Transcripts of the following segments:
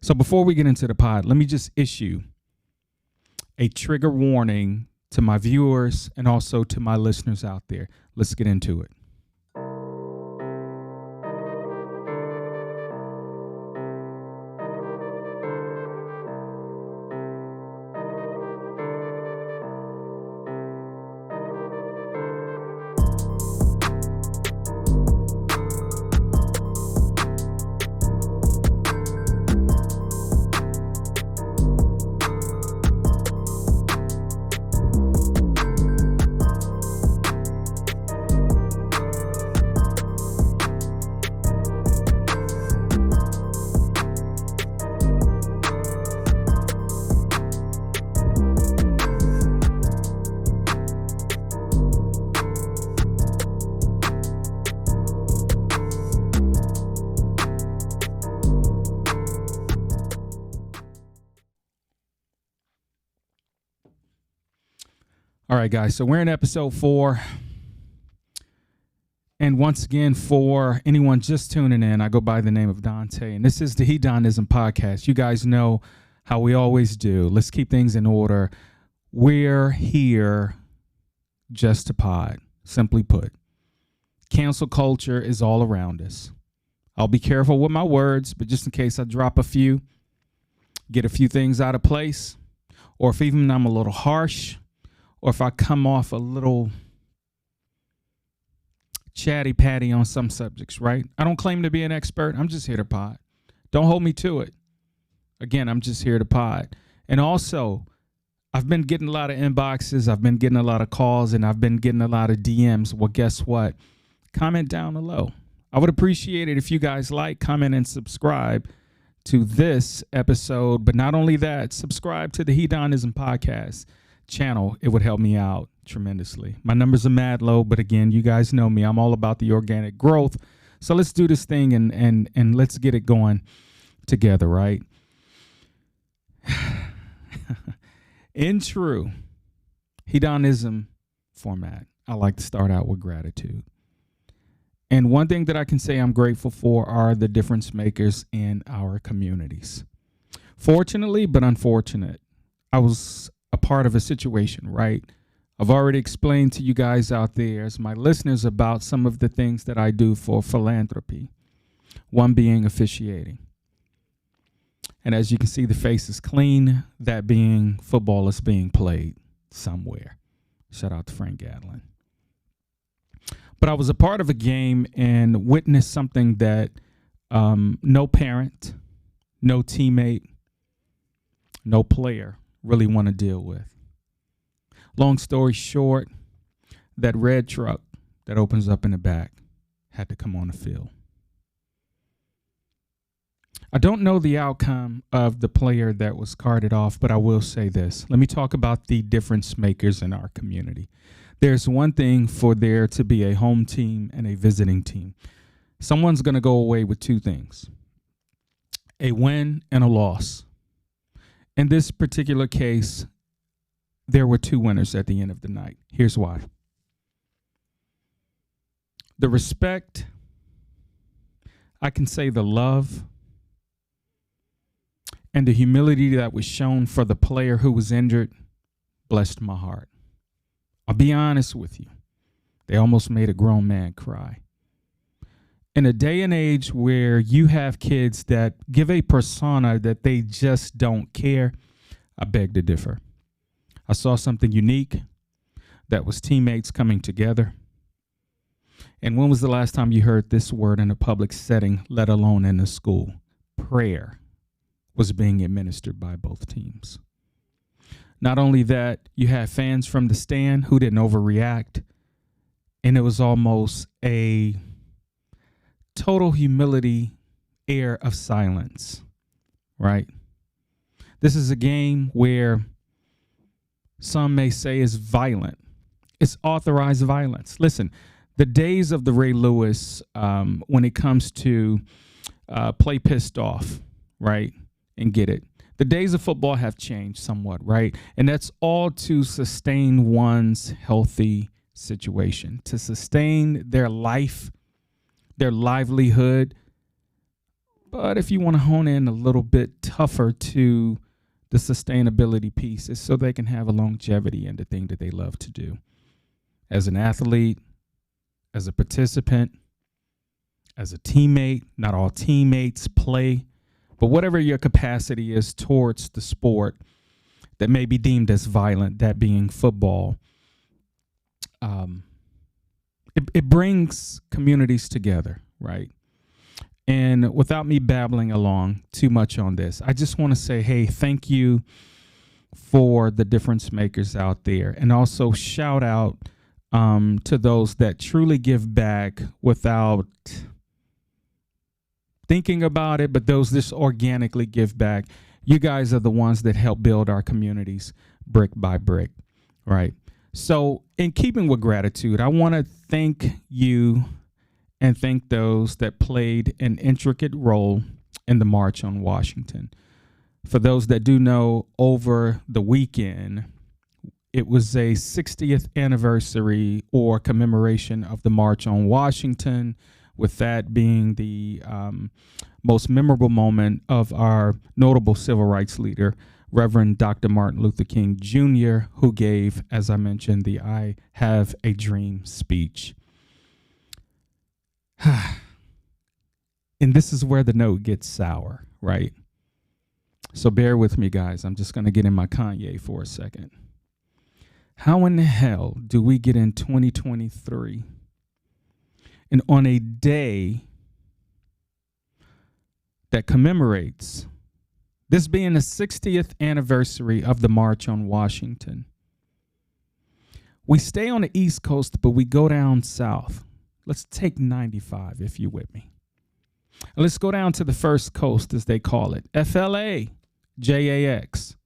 So before we get into the pod, let me just issue a trigger warning to my viewers and also to my listeners out there. Let's get into it. All right, guys, so we're in episode 4. And once again, for anyone just tuning in, I go by the name of Dante, and this is the heDONizm podcast. You guys know how we always do. Let's keep things in order. We're here just to pod, simply put. Cancel culture is all around us. I'll be careful with my words, but just in case I drop a few, get a few things out of place, or if even I'm a little harsh, or if I come off a little chatty patty on some subjects, right? I don't claim to be an expert. I'm just here to pod. Don't hold me to it. Again, I'm just here to pod. And also, I've been getting a lot of inboxes. I've been getting a lot of calls, and I've been getting a lot of DMs. Well, guess what? Comment down below. I would appreciate it if you guys like, comment, and subscribe to this episode. But not only that, subscribe to the heDONizm podcast channel. It would help me out tremendously. My numbers are mad low, but again, you guys know me. I'm all about the organic growth. So let's do this thing and let's get it going together, right? In true heDONizm format, I like to start out with gratitude. And one thing that I can say I'm grateful for are the difference makers in our communities. Fortunately, but unfortunate, I was a part of a situation, right? I've already explained to you guys out there as my listeners about some of the things that I do for philanthropy, one being officiating. And as you can see, the face is clean, that being football is being played somewhere. Shout out to Frank Gatlin. But I was a part of a game and witnessed something that no parent, no teammate, no player really want to deal with. Long story short, that red truck that opens up in the back had to come on the field. I don't know the outcome of the player that was carted off, but I will say this. Let me talk about the difference makers in our community. There's one thing for there to be a home team and a visiting team. Someone's going to go away with two things: a win and a loss. In this particular case, there were two winners at the end of the night. Here's why. The respect, I can say the love, and the humility that was shown for the player who was injured blessed my heart. I'll be honest with you. They almost made a grown man cry. In a day and age where you have kids that give a persona that they just don't care, I beg to differ. I saw something unique that was teammates coming together. And when was the last time you heard this word in a public setting, let alone in a school? Prayer was being administered by both teams. Not only that, you had fans from the stand who didn't overreact, and it was almost a total humility air of silence, right? This is a game where some may say is violent. It's authorized violence. Listen, the days of the Ray Lewis, when it comes to play pissed off, right, and get it. The days of football have changed somewhat, right? And that's all to sustain one's healthy situation, to sustain their life, their livelihood. But if you want to hone in a little bit tougher to the sustainability piece, is so they can have a longevity in the thing that they love to do. As an athlete, as a participant, as a teammate. Not all teammates play, but whatever your capacity is towards the sport that may be deemed as violent, that being football, it brings communities together, right? And without me babbling along too much on this, I just want to say, hey, thank you for the difference makers out there. And also shout out to those that truly give back without thinking about it, but those just organically give back. You guys are the ones that help build our communities brick by brick, right? So in keeping with gratitude, I want to thank you and thank those that played an intricate role in the March on Washington. For those that do know, over the weekend, it was a 60th anniversary or commemoration of the March on Washington, with that being the most memorable moment of our notable civil rights leader, Reverend Dr. Martin Luther King Jr., who gave, as I mentioned, the I Have a Dream speech. And this is where the note gets sour, right? So bear with me, guys. I'm just going to get in my Kanye for a second. How in the hell do we get in 2023 and on a day that commemorates this being the 60th anniversary of the March on Washington, we stay on the East Coast, but we go down south? Let's take 95, if you're with me. And let's go down to the First Coast, as they call it. FLA, JAX,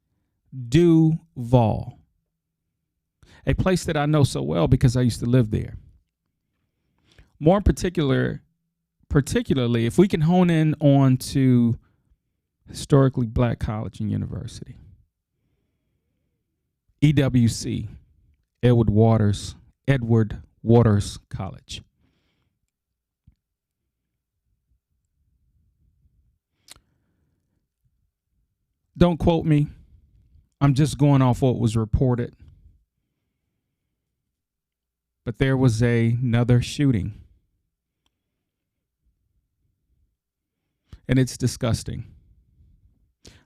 Duval. A place that I know so well because I used to live there. More particularly, if we can hone in on to historically black college and university. EWC, Edward Waters College. Don't quote me. I'm just going off what was reported. But there was another shooting. And it's disgusting.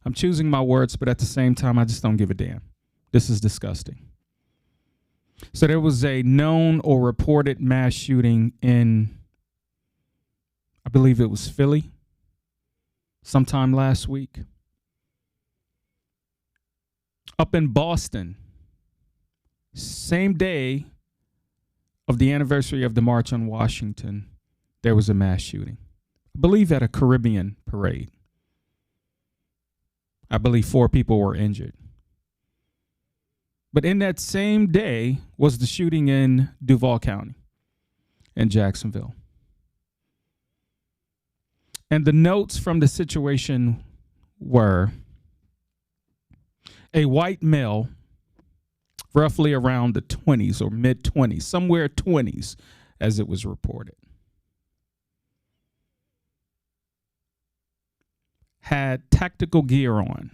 I'm choosing my words, but at the same time, I just don't give a damn. This is disgusting. So there was a known or reported mass shooting in, I believe it was Philly, sometime last week. Up in Boston, same day of the anniversary of the March on Washington, there was a mass shooting. I believe at a Caribbean parade. I believe 4 people were injured. But in that same day was the shooting in Duval County in Jacksonville. And the notes from the situation were a white male, roughly around the 20s or mid-20s, somewhere 20s as it was reported, had tactical gear on,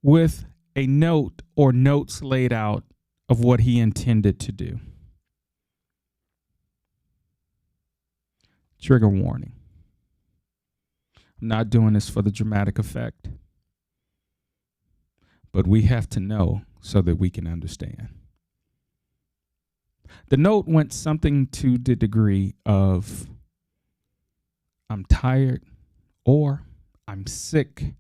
with a note or notes laid out of what he intended to do. Trigger warning. I'm not doing this for the dramatic effect, but we have to know so that we can understand. The note went something to the degree of, I'm tired or I'm sick.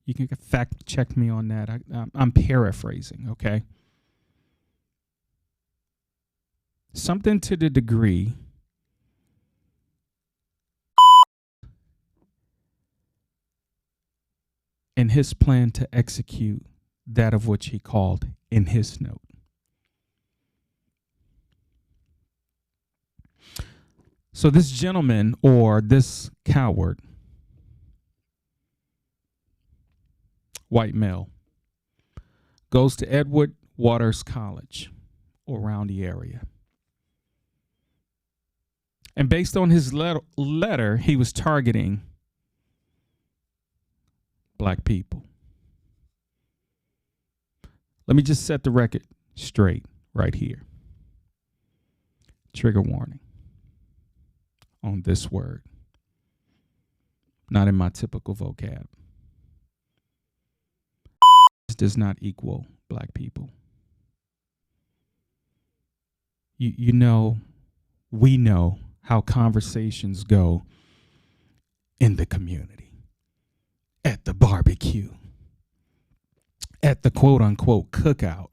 You can fact check me on that. I'm paraphrasing, okay? Something to the degree in his plan to execute that of which he called in his note. So this gentleman, or this coward, white male, goes to Edward Waters College or around the area. And based on his letter, he was targeting black people. Let me just set the record straight right here. Trigger warning on this word. Not in my typical vocab. This does not equal black people. You know, we know how conversations go in the community, at the barbecue, at the quote unquote cookout,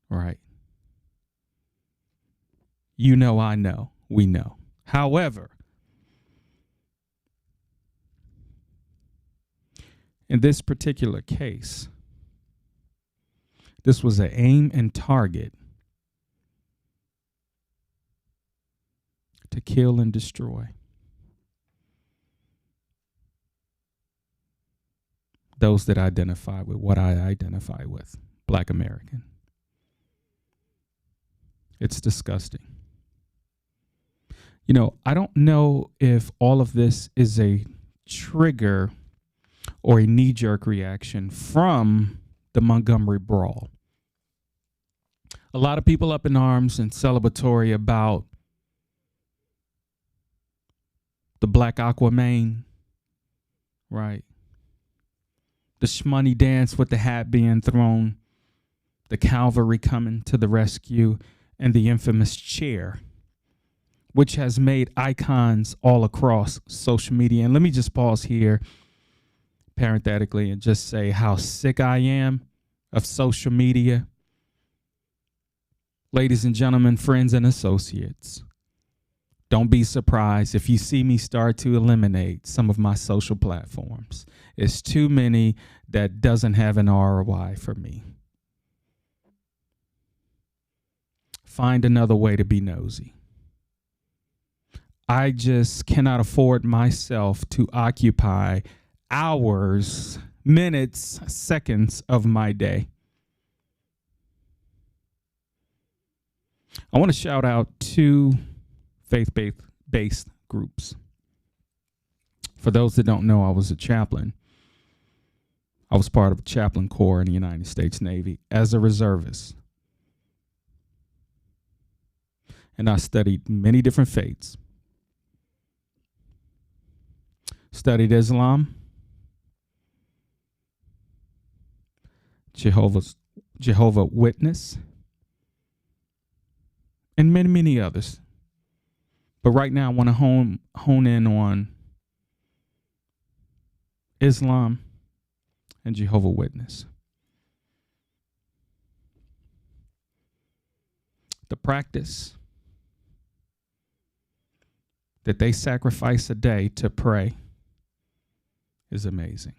right? You know, I know, we know. However, in this particular case, this was an aim and target to kill and destroy those that identify with what I identify with, Black American. It's disgusting. You know, I don't know if all of this is a trigger or a knee-jerk reaction from the Montgomery Brawl. A lot of people up in arms and celebratory about the Black Aquaman, right? The shmoney dance with the hat being thrown, the cavalry coming to the rescue, and the infamous chair, which has made icons all across social media. And let me just pause here parenthetically and just say how sick I am of social media. Ladies and gentlemen, friends and associates, don't be surprised if you see me start to eliminate some of my social platforms. It's too many that doesn't have an ROI for me. Find another way to be nosy. I just cannot afford myself to occupy hours, minutes, seconds of my day. I want to shout out two faith-based groups. For those that don't know, I was a chaplain. I was part of a chaplain corps in the United States Navy as a reservist. And I studied many different faiths. Studied Islam, Jehovah Witness, and many, many others. But right now I want to hone in on Islam and Jehovah Witness. The practice that they sacrifice a day to pray is amazing.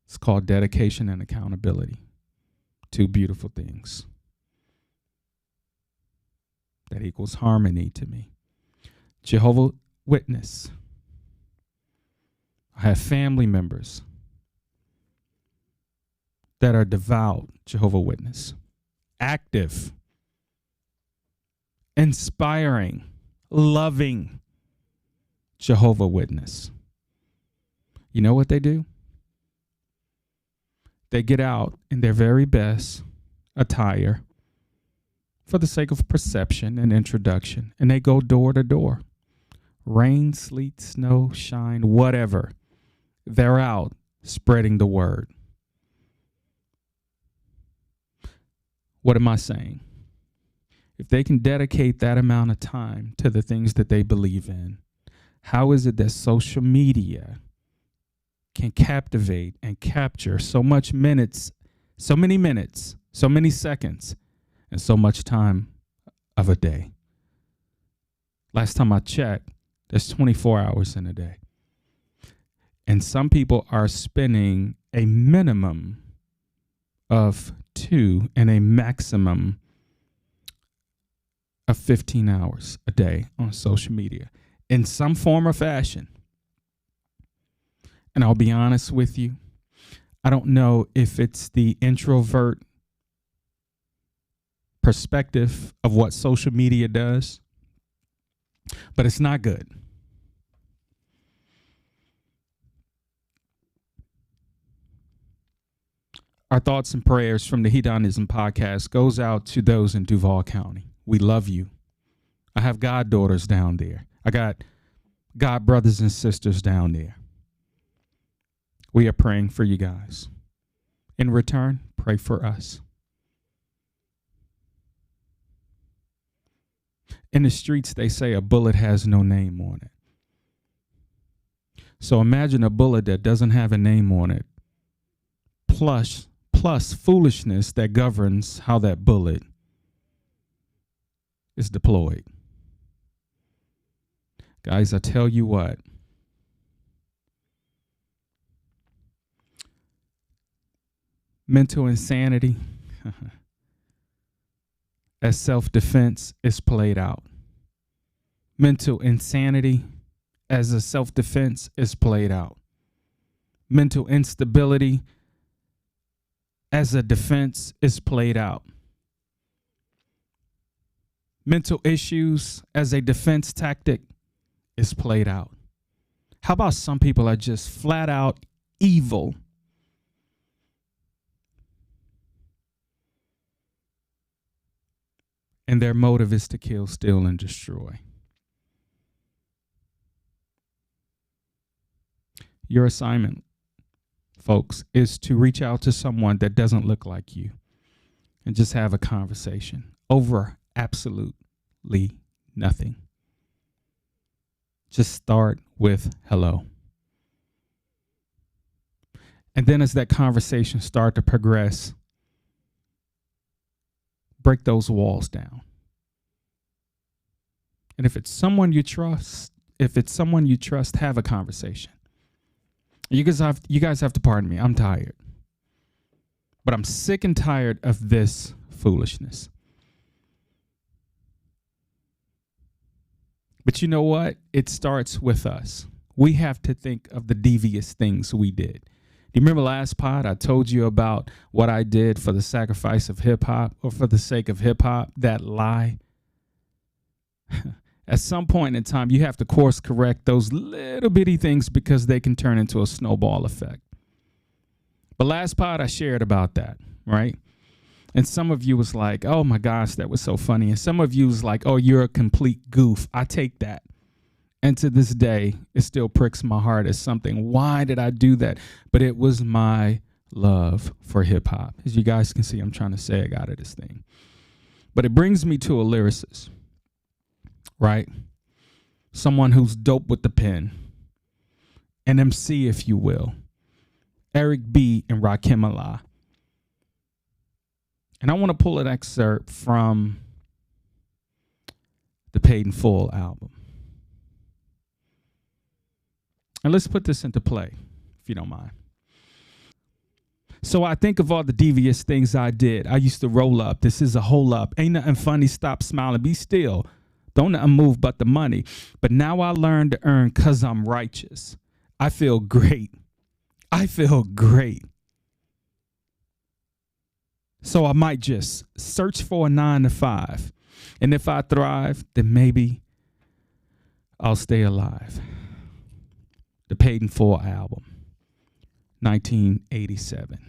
It's called dedication and accountability. Two beautiful things. That equals harmony to me. Jehovah Witness. I have family members that are devout Jehovah Witness. Active, inspiring, loving Jehovah Witness. You know what they do? They get out in their very best attire for the sake of perception and introduction, and they go door to door. Rain, sleet, snow, shine, whatever. They're out spreading the word. What am I saying? If they can dedicate that amount of time to the things that they believe in, how is it that social media can captivate and capture so many minutes, so many seconds, and so much time of a day? Last time I checked, there's 24 hours in a day. And some people are spending a minimum of 2 and a maximum of 15 hours a day on social media in some form or fashion. And I'll be honest with you, I don't know if it's the introvert perspective of what social media does, but it's not good. Our thoughts and prayers from the heDONizm podcast goes out to those in Duval County. We love you. I have goddaughters down there. I got God brothers and sisters down there. We are praying for you guys. In return, pray for us. In the streets, they say a bullet has no name on it. So imagine a bullet that doesn't have a name on it, plus foolishness that governs how that bullet is deployed. Guys, I tell you what, mental insanity as self-defense is played out. Mental insanity as a self-defense is played out. Mental instability as a defense is played out. Mental issues as a defense tactic is played out. How about some people are just flat out evil? And their motive is to kill, steal, and destroy. Your assignment, folks, is to reach out to someone that doesn't look like you and just have a conversation over absolutely nothing. Just start with hello. And then as that conversation starts to progress, break those walls down. And if it's someone you trust, have a conversation. You guys have to pardon me. I'm tired. But I'm sick and tired of this foolishness. But you know what? It starts with us. We have to think of the devious things we did. Do you remember last pod I told you about what I did for the sacrifice of hip hop or for the sake of hip hop? That lie. At some point in time, you have to course correct those little bitty things because they can turn into a snowball effect. But last pod I shared about that, right? And some of you was like, oh my gosh, that was so funny. And some of you was like, oh, you're a complete goof. I take that. And to this day, it still pricks my heart as something. Why did I do that? But it was my love for hip hop. As you guys can see, I'm trying to say I got it this thing. But it brings me to a lyricist, right? Someone who's dope with the pen. An MC, if you will. Eric B. and Rakim Allah. And I want to pull an excerpt from the Paid in Full album. And let's put this into play, if you don't mind. So I think of all the devious things I did. I used to roll up. This is a hole up. Ain't nothing funny. Stop smiling. Be still. Don't nothing move but the money. But now I learn to earn because I'm righteous. I feel great. I feel great. So I might just search for a 9 to 5. And if I thrive, then maybe I'll stay alive. The Paid in Full album, 1987.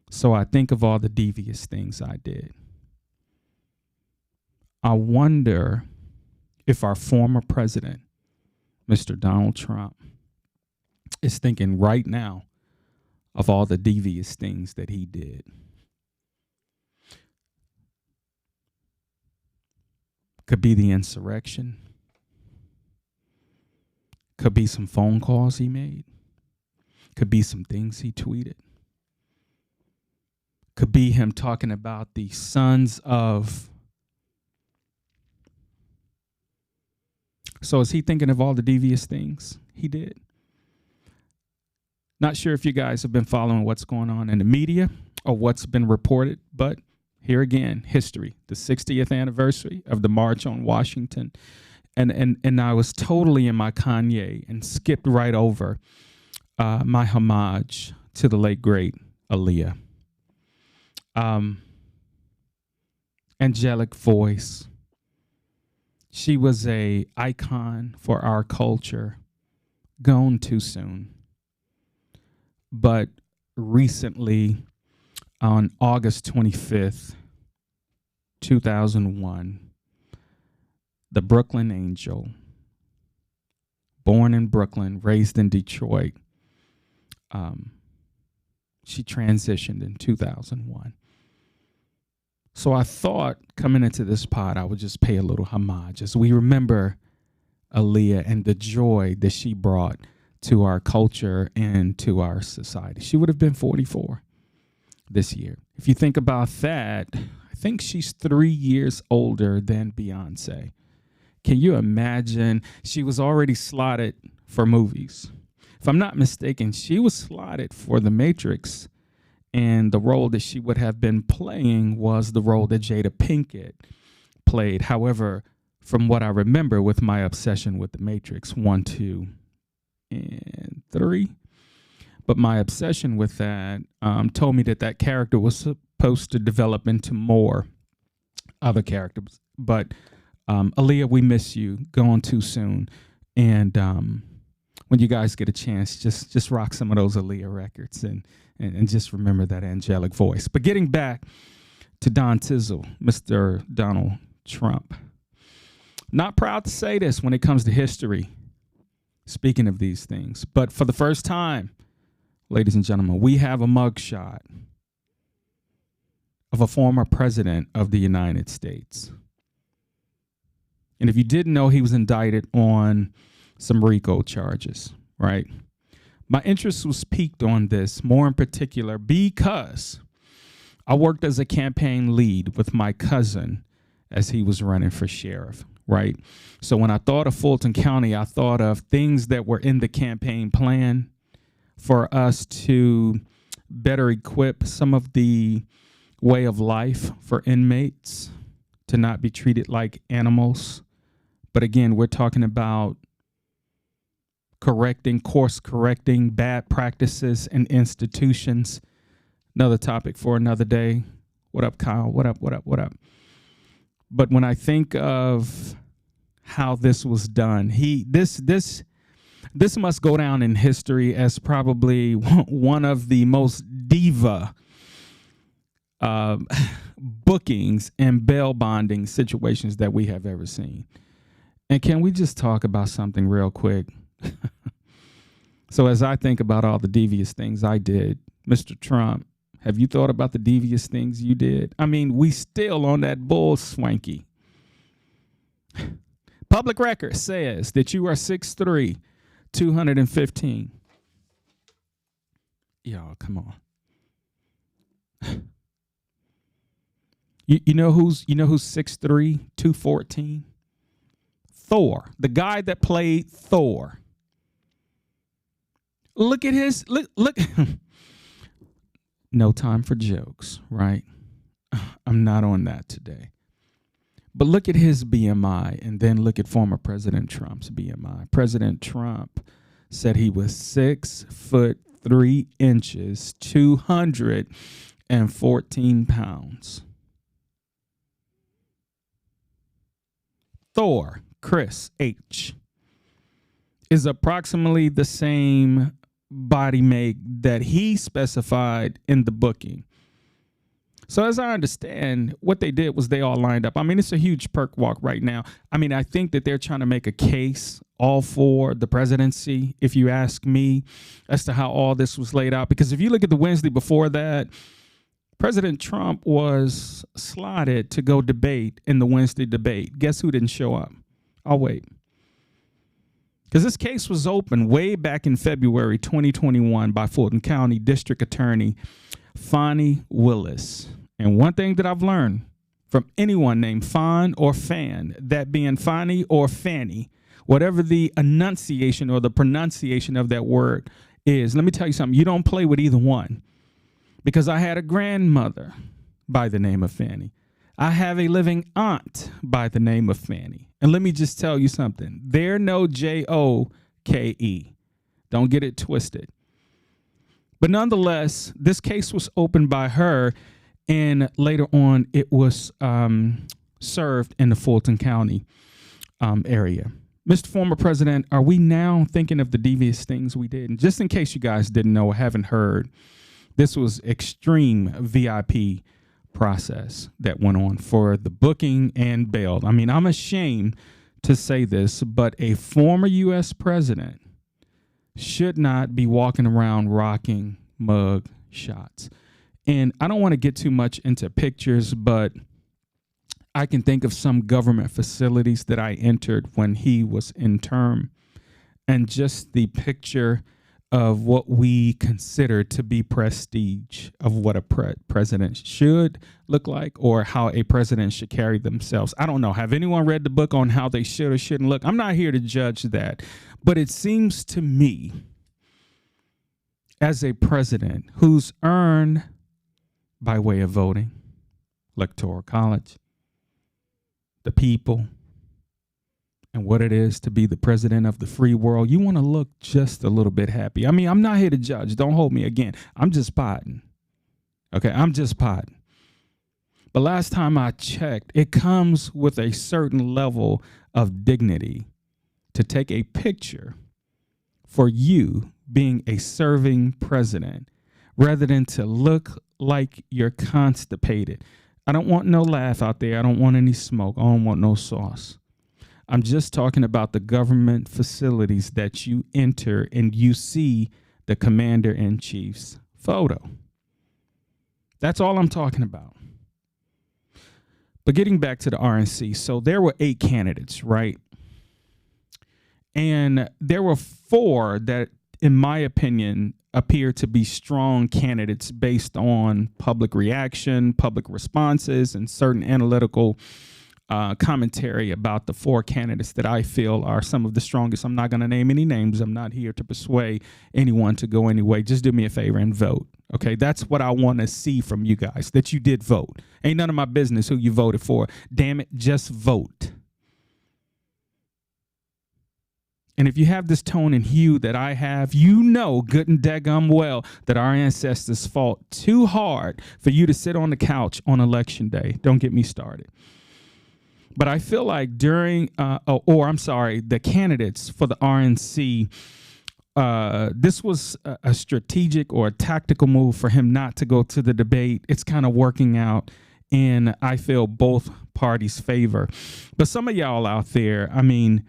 So I think of all the devious things I did. I wonder if our former president, Mr. Donald Trump, is thinking right now of all the devious things that he did. Could be the insurrection. Could be some phone calls he made. Could be some things he tweeted. Could be him talking about the sons of. So is he thinking of all the devious things he did? Not sure if you guys have been following what's going on in the media or what's been reported, but here again, history, the 60th anniversary of the March on Washington. And I was totally in my Kanye and skipped right over my homage to the late, great Aaliyah. angelic voice. She was an icon for our culture, gone too soon. But recently, on August 25th, 2001, the Brooklyn Angel, born in Brooklyn, raised in Detroit, she transitioned in 2001. So I thought coming into this pod, I would just pay a little homage as we remember Aaliyah and the joy that she brought to our culture and to our society. She would have been 44 this year. If you think about that, I think she's 3 years older than Beyonce. Can you imagine? She was already slotted for movies. If I'm not mistaken, she was slotted for The Matrix, and the role that she would have been playing was the role that Jada Pinkett played. However, from what I remember with my obsession with The Matrix 1, 2, and 3, but my obsession with that told me that that character was supposed to develop into more other characters. But Aaliyah, we miss you. Gone too soon. And when you guys get a chance, just rock some of those Aaliyah records and just remember that angelic voice. But getting back to Don Tizzle, Mr. Donald Trump. Not proud to say this when it comes to history, speaking of these things, but for the first time, ladies and gentlemen, we have a mugshot of a former president of the United States. And if you didn't know, he was indicted on some RICO charges, right? My interest was piqued on this, more in particular, because I worked as a campaign lead with my cousin as he was running for sheriff, right? So when I thought of Fulton County, I thought of things that were in the campaign plan for us to better equip some of the way of life for inmates to not be treated like animals. But again, we're talking about course correcting bad practices in institutions. Another topic for another day. What up, Kyle? What up? But when I think of how this was done, this must go down in history as probably one of the most diva bookings and bail bonding situations that we have ever seen. And can we just talk about something real quick? So as I think about all the devious things I did, Mr. Trump, have you thought about the devious things you did? I mean, we still on that bull swanky. Public record says that you are 6'3", 215. Y'all, come on. You know who's 6'3", 214? Thor, the guy that played Thor. Look at his look. No time for jokes, right? I'm not on that today. But look at his BMI and then look at former President Trump's BMI. President Trump said he was 6'3", 214 pounds. Thor, Chris H, is approximately the same body make that he specified in the booking. So as I understand, what they did was they all lined up. I mean, it's a huge perk walk right now. I mean, I think that they're trying to make a case all for the presidency, if you ask me, as to how all this was laid out. Because if you look at the Wednesday before that, President Trump was slotted to go debate in the Wednesday debate. Guess who didn't show up? I'll wait. Because this case was opened way back in February 2021 by Fulton County District Attorney Fani Willis. And one thing that I've learned from anyone named Fawn or Fan, that being Fani or Fanny, whatever the enunciation or the pronunciation of that word is, let me tell you something. You don't play with either one. Because I had a grandmother by the name of Fanny. I have a living aunt by the name of Fanny. And let me just tell you something. They're no Joke. Don't get it twisted. But nonetheless, this case was opened by her. And later on, it was served in the Fulton County area. Mr. Former President, are we now thinking of the devious things we did? And just in case you guys didn't know or haven't heard, this was extreme VIP process that went on for the booking and bail. I mean, I'm ashamed to say this, but a former U.S. president should not be walking around rocking mug shots. And I don't want to get too much into pictures, but I can think of some government facilities that I entered when he was in term, and just the picture of what we consider to be prestige of what a president should look like, or how a president should carry themselves. I don't know. Have anyone read the book on how they should or shouldn't look? I'm not here to judge that, but it seems to me, as a president who's earned by way of voting, electoral college, the people, and what it is to be the president of the free world, you want to look just a little bit happy. I mean, I'm not here to judge. Don't hold me again. I'm just potting. Okay, I'm just potting. But last time I checked, it comes with a certain level of dignity to take a picture for you being a serving president rather than to look like you're constipated. I don't want no laugh out there. I don't want any smoke. I don't want no sauce. I'm just talking about the government facilities that you enter and you see the commander-in-chief's photo. That's all I'm talking about. But getting back to the RNC, so there were 8 candidates, right? And there were 4 that, in my opinion, appear to be strong candidates based on public reaction, public responses, and certain analytical commentary about the 4 candidates that I feel are some of the strongest. I'm not going to name any names. I'm not here to persuade anyone to go any way. Just do me a favor and vote. Okay, that's what I want to see from you guys, that you did vote. Ain't none of my business who you voted for. Damn it, just vote. And if you have this tone and hue that I have, you know good and daggum well that our ancestors fought too hard for you to sit on the couch on election day. Don't get me started. But I feel like during, the candidates for the RNC, this was a strategic or a tactical move for him not to go to the debate. It's kind of working out in, I feel, both parties' favor. But some of y'all out there, I mean,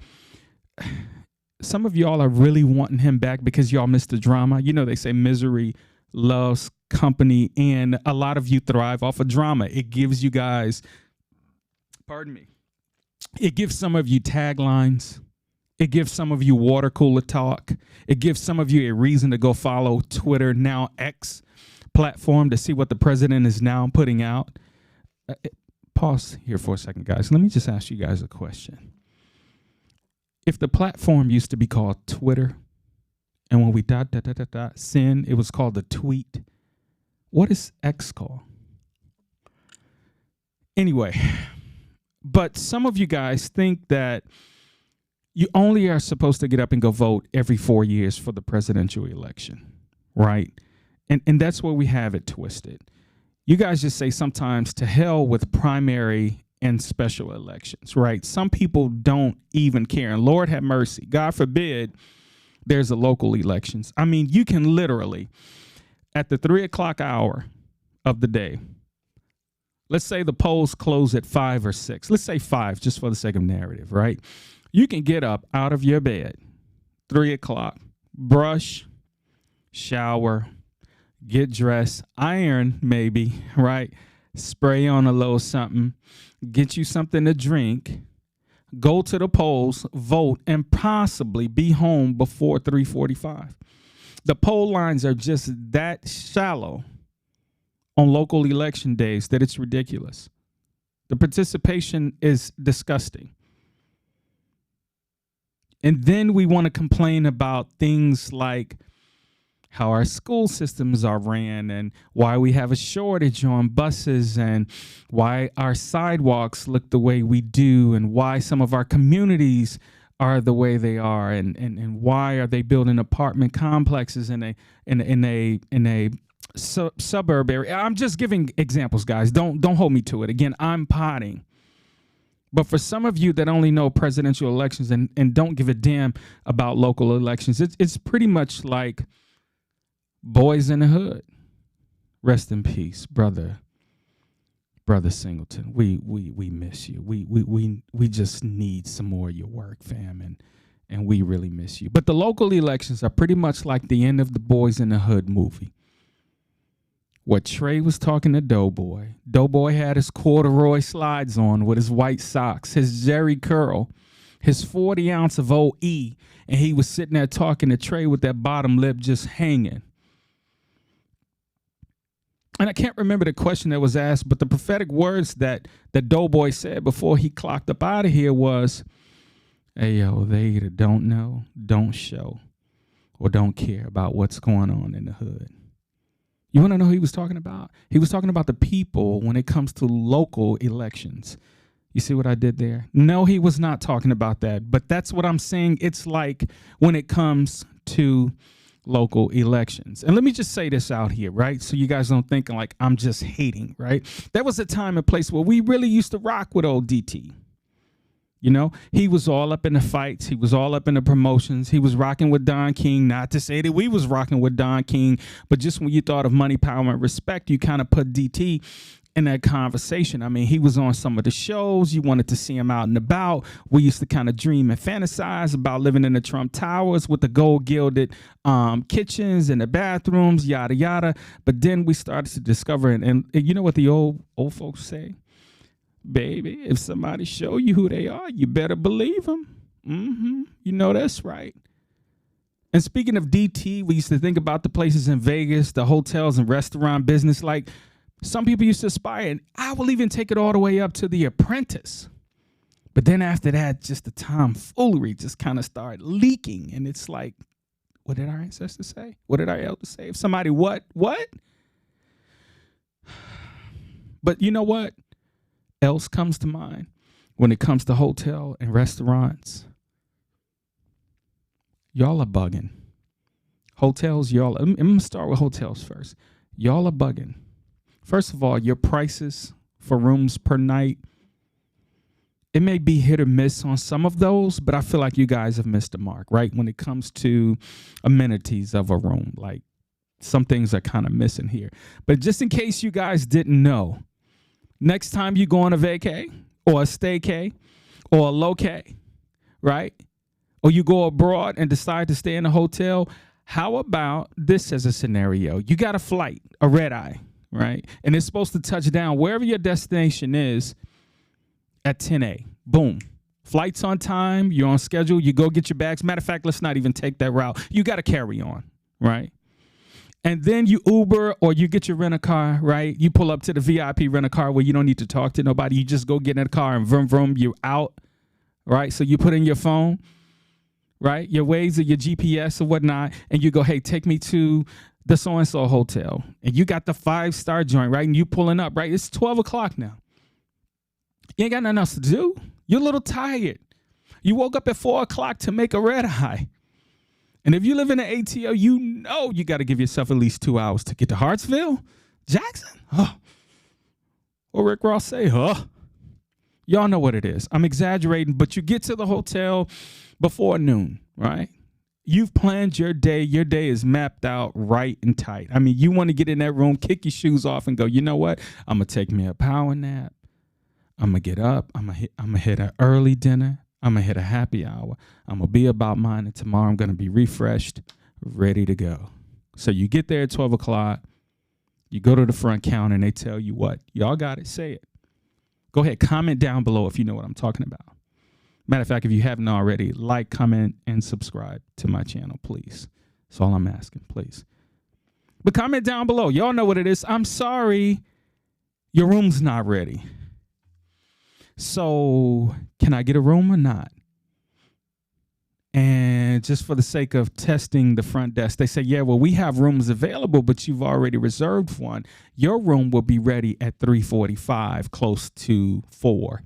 some of y'all are really wanting him back because y'all missed the drama. You know, they say misery loves company, and a lot of you thrive off of drama. It gives you guys, it gives some of you taglines. It gives some of you water cooler talk. It gives some of you a reason to go follow Twitter, now X platform, to see what the president is now putting out. Pause here for a second, guys. Let me just ask you guys a question. If the platform used to be called Twitter, and when we send, it was called a tweet, what is X called? Anyway, but some of you guys think that you only are supposed to get up and go vote every 4 years for the presidential election, right? And that's where we have it twisted. You guys just say sometimes to hell with primary and special elections, right? Some people don't even care. And Lord have mercy, God forbid there's a local elections. I mean, you can literally, at the 3 o'clock hour of the day, let's say the polls close at 5 or 6. Let's say 5, just for the sake of narrative, right? You can get up out of your bed, 3 o'clock, brush, shower, get dressed, iron maybe, right? Spray on a little something, get you something to drink, go to the polls, vote, and possibly be home before 3:45. The poll lines are just that shallow on local election days that it's ridiculous. The participation is disgusting. And then we want to complain about things like how our school systems are ran and why we have a shortage on buses and why our sidewalks look the way we do and why some of our communities are the way they are and why are they building apartment complexes in a suburb area. I'm just giving examples, guys. Don't hold me to it. Again, I'm potting. But for some of you that only know presidential elections and don't give a damn about local elections, it's pretty much like Boys in the Hood. Rest in peace, brother Singleton. We miss you. We just need some more of your work, fam, and we really miss you. But the local elections are pretty much like the end of the Boys in the Hood movie. What Trey was talking to Doughboy. Doughboy had his corduroy slides on with his white socks, his Jerry curl, his 40 ounce of OE, and he was sitting there talking to Trey with that bottom lip just hanging. And I can't remember the question that was asked, but the prophetic words that Doughboy said before he clocked up out of here was, hey, yo, they either don't know, don't show, or don't care about what's going on in the hood. You want to know who he was talking about? He was talking about the people when it comes to local elections. You see what I did there? No, he was not talking about that. But that's what I'm saying. It's like when it comes to local elections. And let me just say this out here, right? So you guys don't think like I'm just hating, right? There was a time and place where we really used to rock with old DT. You know, he was all up in the fights. He was all up in the promotions. He was rocking with Don King. Not to say that we was rocking with Don King, but just when you thought of money, power, and respect, you kind of put DT in that conversation. I mean, he was on some of the shows. You wanted to see him out and about. We used to kind of dream and fantasize about living in the Trump Towers with the gold gilded kitchens and the bathrooms, yada, yada. But then we started to discover, and you know what the old folks say? Baby, if somebody show you who they are, you better believe them. You know that's right. And speaking of DT, we used to think about the places in Vegas, the hotels and restaurant business. Like some people used to aspire, and I will even take it all the way up to The Apprentice. But then after that, just the tomfoolery just kind of started leaking. And it's like, what did our ancestors say? What did our elders say? If somebody what? But you know what else comes to mind when it comes to hotel and restaurants? Y'all are bugging. Hotels, y'all, I'm going to start with hotels first. Y'all are bugging. First of all, your prices for rooms per night, it may be hit or miss on some of those, but I feel like you guys have missed the mark, right? When it comes to amenities of a room, like some things are kind of missing here. But just in case you guys didn't know, next time you go on a vacay or a staycay or a low-K, right? Or you go abroad and decide to stay in a hotel, how about this as a scenario? You got a flight, a red eye, right? And it's supposed to touch down wherever your destination is at 10 a. Boom. Flight's on time. You're on schedule. You go get your bags. Matter of fact, let's not even take that route. You got to carry on, right? And then you Uber or you get your rent-a-car, right? You pull up to the VIP rent-a-car where you don't need to talk to nobody. You just go get in a car and vroom, vroom, you're out, right? So you put in your phone, right? Your Waze or your GPS or whatnot, and you go, hey, take me to the so-and-so hotel. And you got the 5-star joint, right? And you pulling up, right? It's 12 o'clock now. You ain't got nothing else to do. You're a little tired. You woke up at 4 o'clock to make a red eye. And if you live in an ATO, you know you got to give yourself at least 2 hours to get to Hartsville, Jackson, or Rick Ross say, Y'all know what it is. I'm exaggerating, but you get to the hotel before noon, right? You've planned your day. Your day is mapped out right and tight. I mean, you want to get in that room, kick your shoes off and go, you know what? I'm going to take me a power nap. I'm going to get up. I'm going to hit an early dinner. I'm going to hit a happy hour. I'm going to be about mine, and tomorrow I'm going to be refreshed, ready to go. So you get there at 12 o'clock. You go to the front counter, and they tell you what? Y'all got it. Say it. Go ahead. Comment down below if you know what I'm talking about. Matter of fact, if you haven't already, like, comment, and subscribe to my channel, please. That's all I'm asking, please. But comment down below. Y'all know what it is. I'm sorry your room's not ready. So can I get a room or not? And just for the sake of testing the front desk, they say, yeah, well, we have rooms available, but you've already reserved one. Your room will be ready at 3:45, close to 4.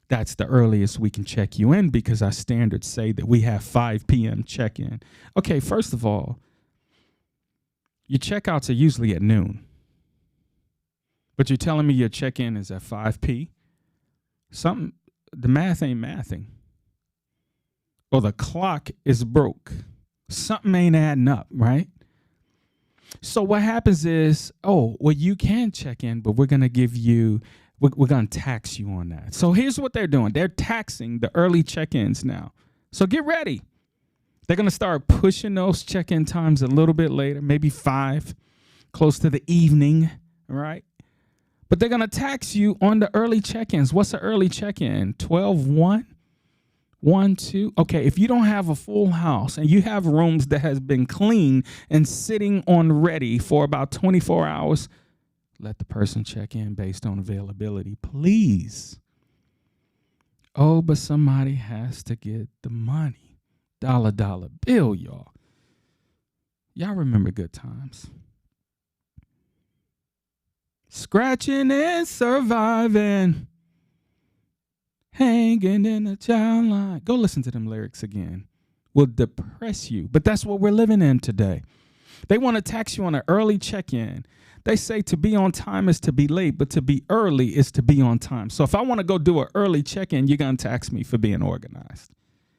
That's the earliest we can check you in because our standards say that we have 5 p.m. check-in. Okay, first of all, Your checkouts are usually at noon. But you're telling me your check-in is at 5 p.m.? The math ain't mathing. Or the clock is broke. Something ain't adding up, right? So what happens is, you can check in, but we're going to give you, we're going to tax you on that. So here's what they're doing. They're taxing the early check-ins now. So get ready. They're going to start pushing those check-in times a little bit later, maybe 5, close to the evening, right? But they're going to tax you on the early check-ins. What's an early check-in? 12:01? 1, 2. Okay, if you don't have a full house and you have rooms that has been clean and sitting on ready for about 24 hours, let the person check in based on availability, please. Oh, but somebody has to get the money. Dollar bill, y'all. Y'all remember good times. Scratching and surviving. Hanging in a child line. Go listen to them lyrics again. Will depress you. But that's what we're living in today. They want to tax you on an early check-in. They say to be on time is to be late, but to be early is to be on time. So if I want to go do an early check-in, you're going to tax me for being organized.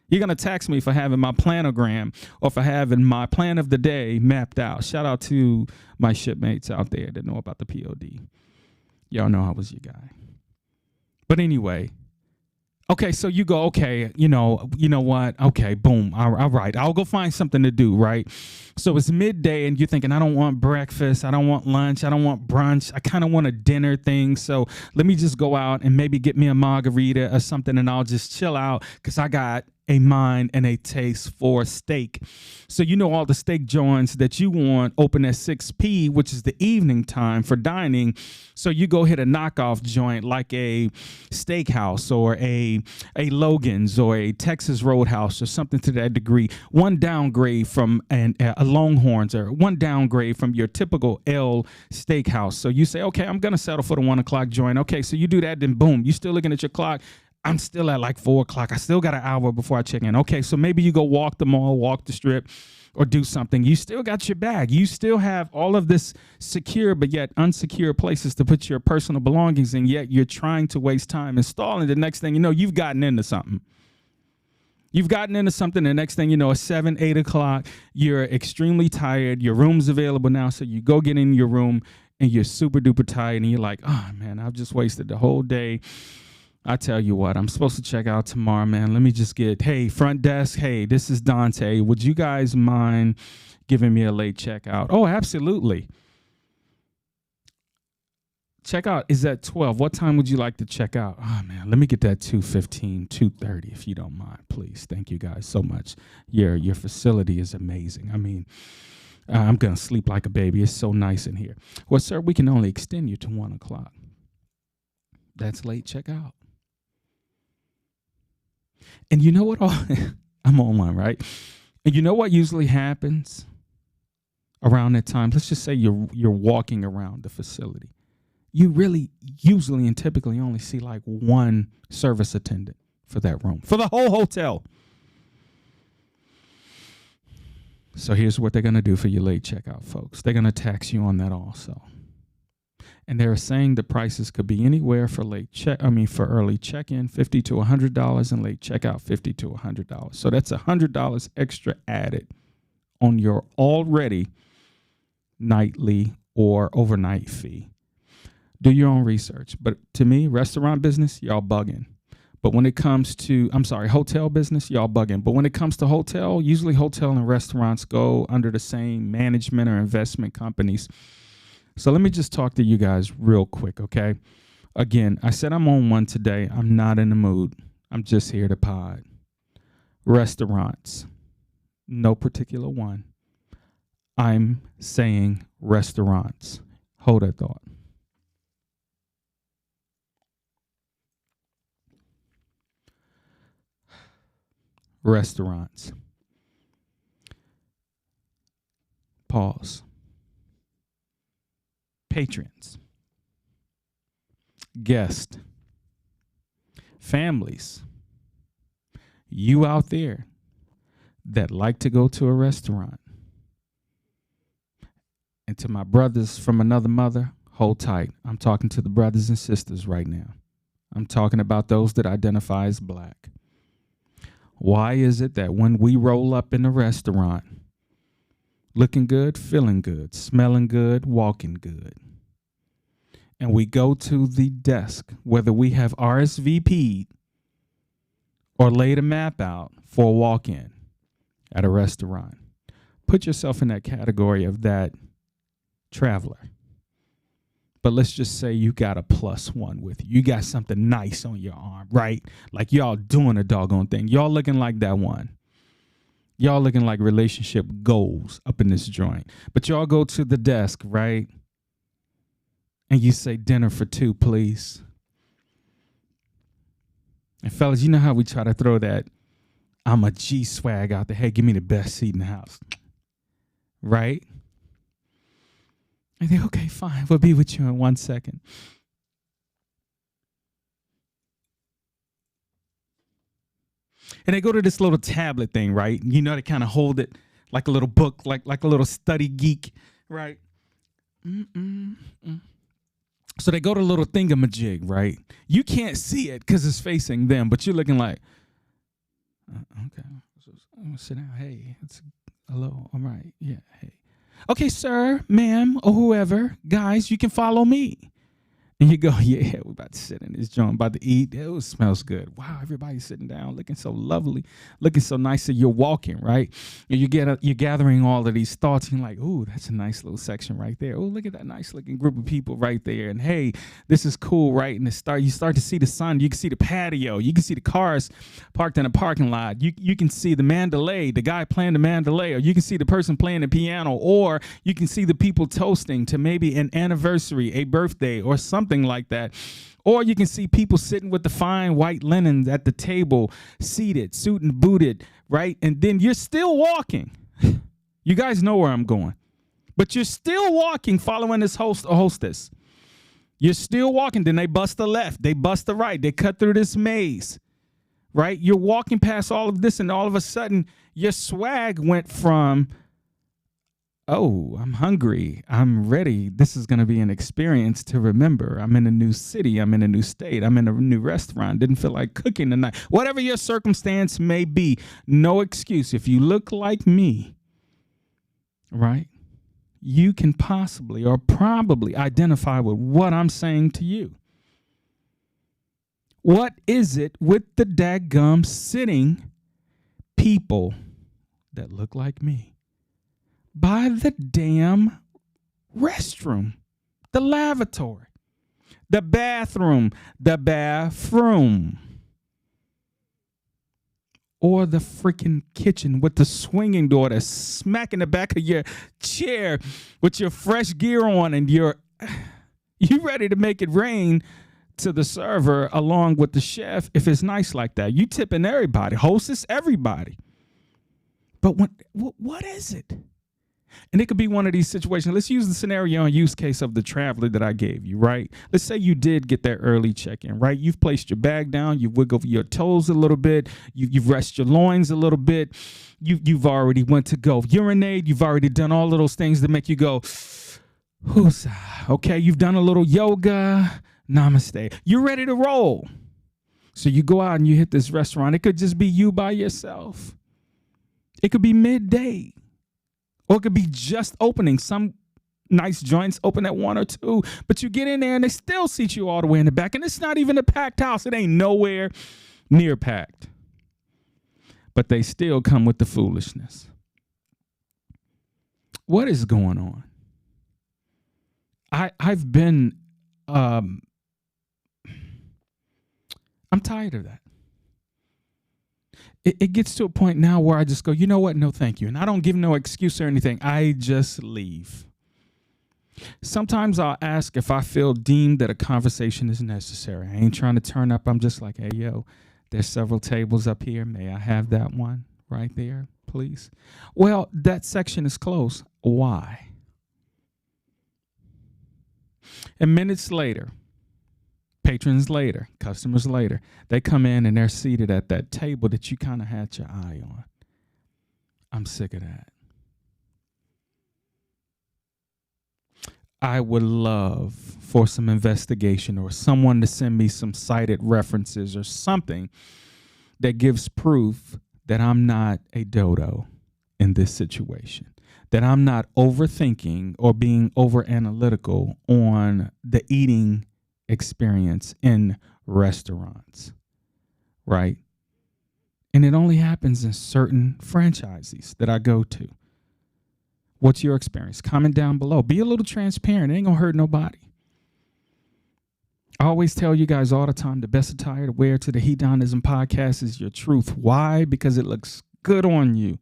You're going to tax me for having my planogram or for having my plan of the day mapped out. Shout out to my shipmates out there that know about the POD. Y'all know I was your guy. But anyway, okay, so you go, okay, you know what? Okay, boom. All right. I'll go find something to do, right? So it's midday and you're thinking, I don't want breakfast. I don't want lunch. I don't want brunch. I kind of want a dinner thing. So let me just go out and maybe get me a margarita or something and I'll just chill out because I got a mind and a taste for steak. So you know all the steak joints that you want open at 6 p.m., which is the evening time for dining. So you go hit a knockoff joint like a steakhouse or a Logan's or a Texas Roadhouse or something to that degree. One downgrade from a Longhorns or one downgrade from your typical L steakhouse. So you say, okay, I'm going to settle for the 1 o'clock joint. Okay, so you do that, then boom, you still looking at your clock. I'm still at like 4 o'clock. I still got an hour before I check in. Okay, so maybe you go walk the mall, walk the strip, or do something. You still got your bag. You still have all of this secure but yet unsecure places to put your personal belongings in, yet you're trying to waste time installing. The next thing you know, you've gotten into something. You've gotten into something. The next thing you know, it's 7, 8 o'clock. You're extremely tired. Your room's available now, so you go get in your room, and you're super duper tired, and you're like, oh, man, I've just wasted the whole day. I tell you what, I'm supposed to check out tomorrow, man. Let me just hey, front desk, hey, this is Dante. Would you guys mind giving me a late checkout? Oh, absolutely. Checkout is at 12. What time would you like to check out? Oh, man, let me get that 2:15, 2:30, if you don't mind, please. Thank you guys so much. Your facility is amazing. I mean, I'm going to sleep like a baby. It's so nice in here. Well, sir, we can only extend you to 1 o'clock. That's late checkout. And you know what? I'm on one, right? And you know what usually happens around that time? Let's just say you're walking around the facility. You really usually and typically only see like one service attendant for that room, for the whole hotel. So here's what they're going to do for your late checkout, folks. They're going to tax you on that also. And they're saying the prices could be anywhere for for early check-in, $50 to $100, and late checkout, $50 to $100. So that's $100 extra added on your already nightly or overnight fee. Do your own research. But to me, restaurant business, y'all bugging. But when it comes to, hotel business, y'all bugging. But when it comes to hotel, usually hotel and restaurants go under the same management or investment companies. So let me just talk to you guys real quick, okay? Again, I said I'm on one today. I'm not in the mood. I'm just here to pod. Restaurants. No particular one. I'm saying restaurants. Hold that thought. Restaurants. Pause. Patrons, guests, families, you out there that like to go to a restaurant And to my brothers from another mother, hold tight. I'm talking to the brothers and sisters right now. I'm talking about those that identify as black. Why is it that when we roll up in a restaurant, looking good, feeling good, smelling good, walking good, and we go to the desk, whether we have RSVP'd or laid a map out for a walk-in at a restaurant, put yourself in that category of that traveler. But let's just say you got a +1 with you. You got something nice on your arm, right? Like y'all doing a doggone thing. Y'all looking like that one. Y'all looking like relationship goals up in this joint. But y'all go to the desk, right? And you say, dinner for 2, please. And fellas, you know how we try to throw that I'm a G swag out there. Hey, give me the best seat in the house. Right? And they, okay, fine. We'll be with you in 1 second. And they go to this little tablet thing, right? You know, they kind of hold it like a little book, like a little study geek, right? So they go to a little thingamajig, right? You can't see it because it's facing them, but you're looking like, okay, I'm gonna sit down. Hey, hello, all right, yeah, hey. Okay, sir, ma'am, or whoever, guys, you can follow me. And you go, yeah, we're about to sit in this joint, about to eat. It smells good. Wow, everybody's sitting down, looking so lovely, looking so nice that you're walking, right? And you're gathering all of these thoughts. And you're like, ooh, that's a nice little section right there. Oh, look at that nice looking group of people right there. And hey, this is cool, right? And you start to see the sun. You can see the patio. You can see the cars parked in a parking lot. You can see the mandolay, the guy playing the mandolay, or you can see the person playing the piano, or you can see the people toasting to maybe an anniversary, a birthday, or something like that. Or you can see people sitting with the fine white linens at the table, seated, suit and booted, right? And then you're still walking. You guys know where I'm going. But you're still walking following this host or hostess. You're still walking. Then they bust the left. They bust the right. They cut through this maze, right? You're walking past all of this, and all of a sudden your swag went from, oh, I'm hungry, I'm ready, this is going to be an experience to remember. I'm in a new city, I'm in a new state, I'm in a new restaurant, didn't feel like cooking tonight. Whatever your circumstance may be, no excuse. If you look like me, right, you can possibly or probably identify with what I'm saying to you. What is it with the daggum sitting people that look like me by the damn restroom, the lavatory, the bathroom, or the freaking kitchen with the swinging door that's smacking the back of your chair with your fresh gear on, and you ready to make it rain to the server along with the chef if it's nice like that. You tipping everybody, hostess, everybody. But what is it? And it could be one of these situations. Let's use the scenario and use case of the traveler that I gave you, right? Let's say you did get that early check-in, right? You've placed your bag down. You've wiggled your toes a little bit. You've rested your loins a little bit. You've already went to go urinate. You've already done all of those things that make you go, who's okay? You've done a little yoga. Namaste. You're ready to roll. So you go out and you hit this restaurant. It could just be you by yourself. It could be midday. Or it could be just opening. Some nice joints open at 1 or 2, but you get in there and they still seat you all the way in the back. And it's not even a packed house. It ain't nowhere near packed. But they still come with the foolishness. What is going on? I've been, I'm tired of that. It gets to a point now where I just go, you know what? No, thank you. And I don't give no excuse or anything. I just leave. Sometimes I'll ask if I feel deemed that a conversation is necessary. I ain't trying to turn up. I'm just like, hey, yo, there's several tables up here. May I have that one right there, please? Well, that section is closed. Why? And minutes later, patrons later, customers later, they come in and they're seated at that table that you kind of had your eye on. I'm sick of that. I would love for some investigation or someone to send me some cited references or something that gives proof that I'm not a dodo in this situation, that I'm not overthinking or being over analytical on the eating experience in restaurants, right? And it only happens in certain franchises that I go to. What's your experience? Comment down below. Be a little transparent. It ain't gonna hurt nobody. I always tell you guys all the time, the best attire to wear to the heDONism podcast is your truth. Why? Because it looks good on you.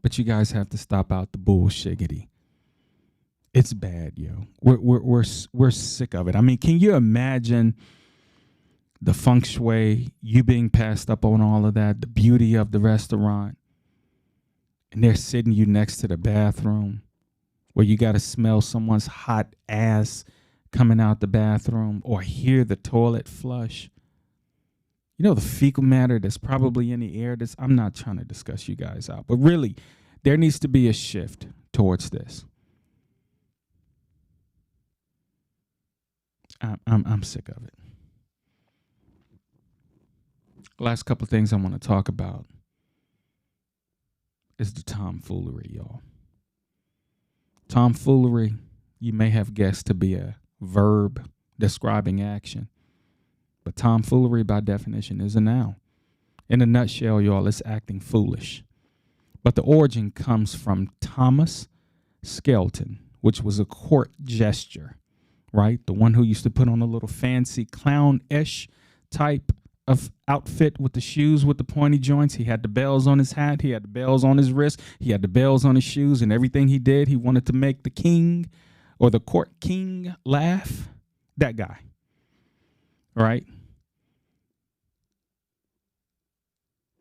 But you guys have to stop out the bullshiggity. It's bad, yo. We're sick of it. I mean, can you imagine the feng shui, you being passed up on all of that, the beauty of the restaurant, and they're sitting you next to the bathroom where you got to smell someone's hot ass coming out the bathroom or hear the toilet flush. You know, the fecal matter that's probably in the air. I'm not trying to discuss you guys out, but really, there needs to be a shift towards this. I'm sick of it. Last couple of things I want to talk about is the tomfoolery, y'all. Tomfoolery, you may have guessed to be a verb describing action, but tomfoolery by definition is a noun. In a nutshell, y'all, it's acting foolish. But the origin comes from Thomas Skelton, which was a court gesture, right? The one who used to put on a little fancy clown-ish type of outfit with the shoes with the pointy joints. He had the bells on his hat. He had the bells on his wrist. He had the bells on his shoes, and everything he did, he wanted to make the king or the court king laugh. That guy, right?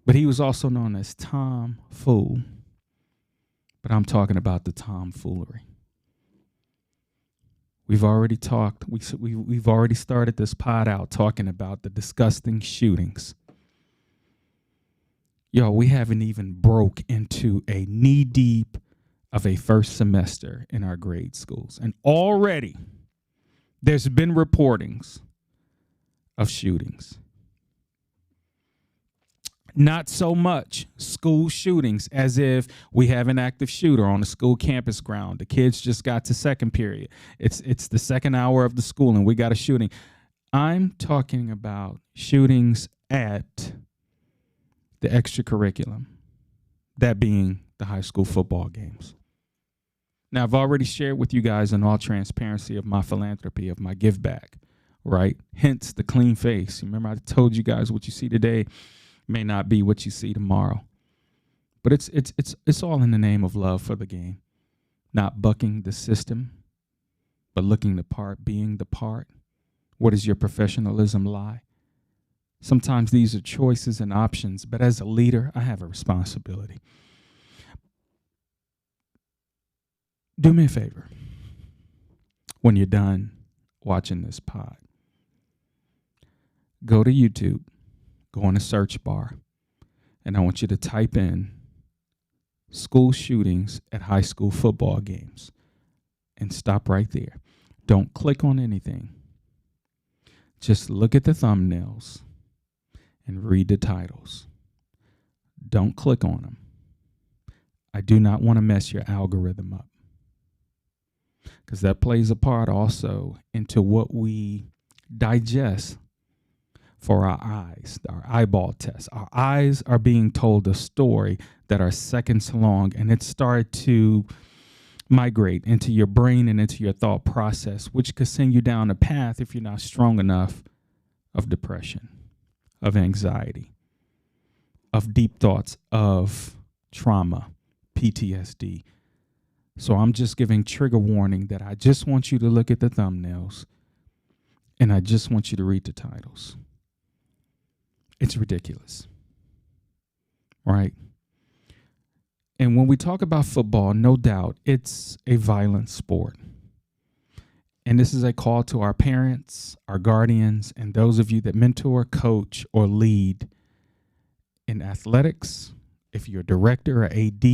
But he was also known as Tom Fool. But I'm talking about the tomfoolery. We've already talked, we've already started this pod out talking about the disgusting shootings. Yo, we haven't even broke into a knee deep of a first semester in our grade schools. And already there's been reportings of shootings. Not so much school shootings as if we have an active shooter on a school campus ground. The kids just got to second period. It's the second hour of the school and we got a shooting. I'm talking about shootings at the extracurriculum, that being the high school football games. Now, I've already shared with you guys in all transparency of my philanthropy, of my give back, right? Hence the clean face. Remember I told you guys what you see today may not be what you see tomorrow. But it's all in the name of love for the game. Not bucking the system, but looking the part, being the part. Where does your professionalism lie? Sometimes these are choices and options, but as a leader, I have a responsibility. Do me a favor. When you're done watching this pod, go to YouTube. Go on the search bar, and I want you to type in school shootings at high school football games and stop right there. Don't click on anything. Just look at the thumbnails and read the titles. Don't click on them. I do not want to mess your algorithm up, because that plays a part also into what we digest for our eyes, our eyeball test. Our eyes are being told a story that are seconds long, and it started to migrate into your brain and into your thought process, which could send you down a path, if you're not strong enough, of depression, of anxiety, of deep thoughts, of trauma, PTSD. So I'm just giving trigger warning that I just want you to look at the thumbnails, and I just want you to read the titles. It's ridiculous, right? And when we talk about football, no doubt it's a violent sport. And this is a call to our parents, our guardians, and those of you that mentor, coach, or lead in athletics. If you're a director or AD,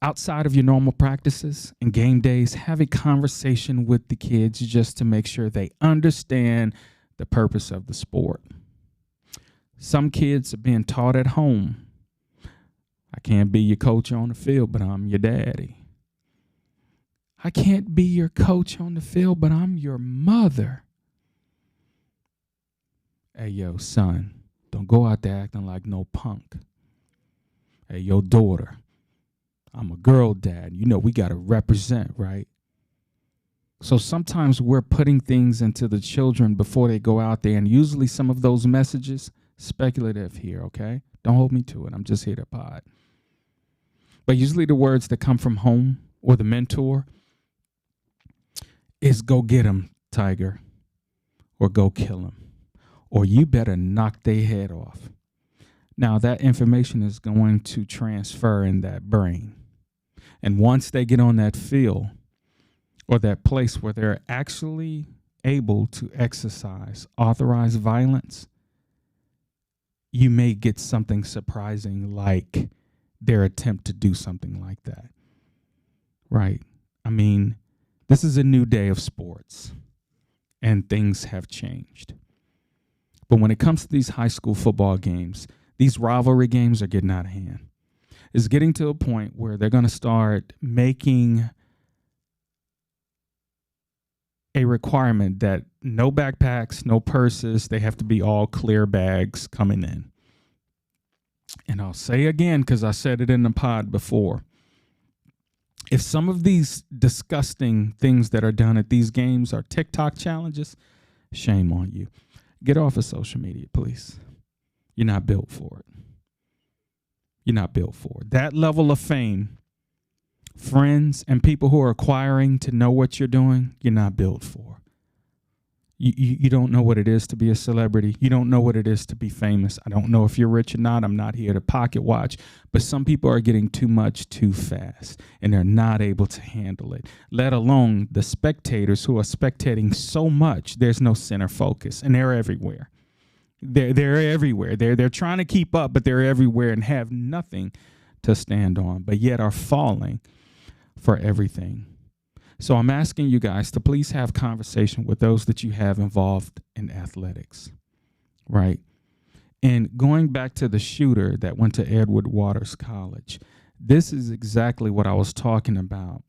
Outside of your normal practices and game days, have a conversation with the kids just to make sure they understand the purpose of the sport. Some kids are being taught at home. I can't be your coach on the field, but I'm your daddy. I can't be your coach on the field, but I'm your mother. Hey, yo, son, don't go out there acting like no punk. Hey, yo, daughter, I'm a girl dad. You know we got to represent, right? So sometimes we're putting things into the children before they go out there, and usually some of those messages, speculative here, okay? Don't hold me to it. I'm just here to pod. But usually the words that come from home or the mentor is go get him, tiger, or go kill him, or you better knock their head off. Now that information is going to transfer in that brain. And once they get on that field or that place where they're actually able to exercise authorized violence, you may get something surprising like their attempt to do something like that. Right? I mean, this is a new day of sports and things have changed. But when it comes to these high school football games, these rivalry games are getting out of hand. It's getting to a point where they're going to start making a requirement that no backpacks, no purses, they have to be all clear bags coming in. And I'll say again, because I said it in the pod before, if some of these disgusting things that are done at these games are TikTok challenges, shame on you. Get off of social media, please. You're not built for it. You're not built for it. That level of fame, friends and people who are acquiring to know what you're doing, you're not built for. You don't know what it is to be a celebrity. You don't know what it is to be famous. I don't know if you're rich or not. I'm not here to pocket watch. But some people are getting too much too fast, and they're not able to handle it, let alone the spectators who are spectating so much. There's no center focus, and they're everywhere. They're everywhere. They're trying to keep up, but they're everywhere and have nothing to stand on, but yet are falling for everything. So I'm asking you guys to please have conversation with those that you have involved in athletics, right? And going back to the shooter that went to Edward Waters College, this is exactly what I was talking about